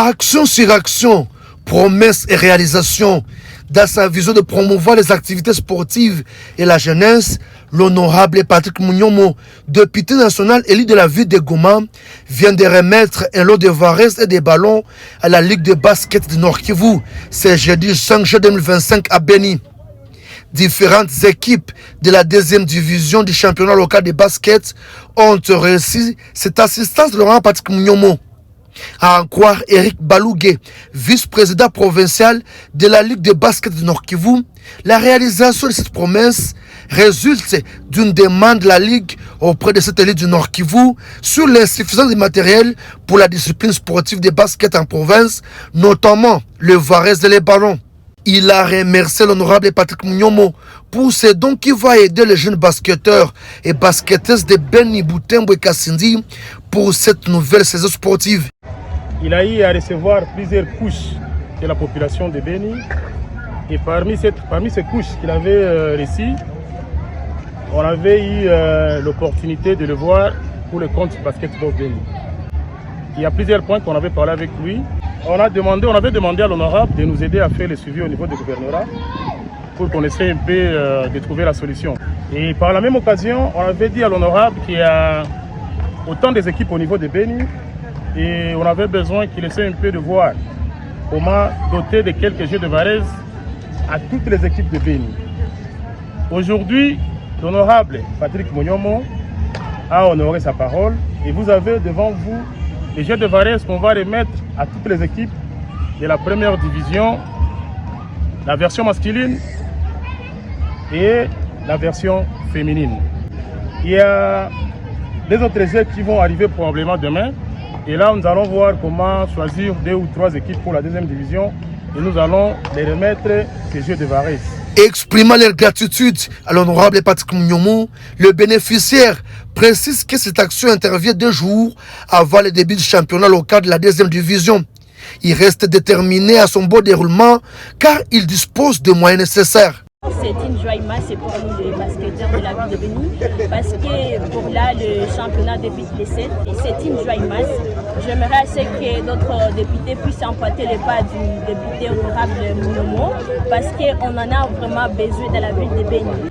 Action sur action, promesses et réalisations. Dans sa vision de promouvoir les activités sportives et la jeunesse, l'honorable Patrick Mounyomo, député national élu de la ville de Goma, vient de remettre un lot de varèses et des ballons à la Ligue de basket du Nord Kivu. C'est jeudi 5 juin 2025 à Beni. Différentes équipes de la deuxième division du championnat local de basket ont réussi cette assistance de Laurent Patrick Mounyomo. À en croire Eric Balougué, vice-président provincial de la Ligue de basket du Nord Kivu, la réalisation de cette promesse résulte d'une demande de la Ligue auprès de cette élite du Nord Kivu sur l'insuffisance du matériel pour la discipline sportive de basket en province, notamment le varèse et les ballons. Il a remercié l'honorable Patrick Mounyomo pour ces dons qui va aider les jeunes basketteurs et basketteuses de Beni, Butembo et Kassindi pour cette nouvelle saison sportive. Il a eu à recevoir plusieurs couches de la population de Beni et parmi ces couches qu'il avait reçues, on avait eu l'opportunité de le voir pour le compte Basketball Beni. Il y a plusieurs points qu'on avait parlé avec lui. On avait demandé à l'honorable de nous aider à faire le suivi au niveau du gouvernorat pour qu'on essaie un peu de trouver la solution. Et par la même occasion, on avait dit à l'honorable qu'il y a autant des équipes au niveau de Beni et on avait besoin qu'il essaie un peu de voir comment doter de quelques jeux de varèse à toutes les équipes de Beni. Aujourd'hui, l'honorable Patrick Mounyomo a honoré sa parole et vous avez devant vous les jeux de varèse qu'on va remettre à toutes les équipes de la première division, la version masculine et la version féminine. Il y a des autres équipes qui vont arriver probablement demain. Et là, nous allons voir comment choisir 2 ou 3 équipes pour la deuxième division. Et nous allons les remettre ces jeux de varèse. Exprimant leur gratitude à l'honorable Patrick Mounyomo, le bénéficiaire précise que cette action intervient 2 jours avant le début du championnat local de la deuxième division. Il reste déterminé à son bon déroulement car il dispose des moyens nécessaires. C'est une joie immense pour nous les basketteurs de la ville de Beni parce que pour là le championnat débute les 7 et c'est une joie immense. J'aimerais que d'autres députés puissent emporter le pas du député honorable Mounyomo parce qu'on en a vraiment besoin dans la ville de Beni.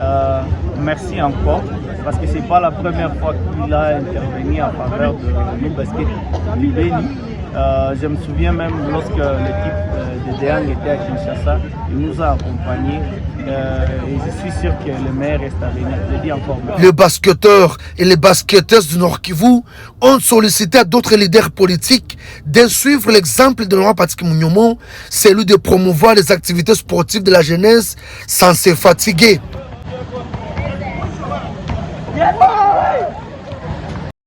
Merci encore parce que ce n'est pas la première fois qu'il a intervenu en faveur de nos basket du Beni. Je me souviens même lorsque l'équipe de Déang était à Kinshasa, il nous a accompagnés et je suis sûr que le meilleur reste à venir. Je dis encore merci. Les basketteurs et les basketteuses du Nord Kivu ont sollicité à d'autres leaders politiques de suivre l'exemple de Laurent Patrick Mounyomo, celui de promouvoir les activités sportives de la jeunesse sans se fatiguer.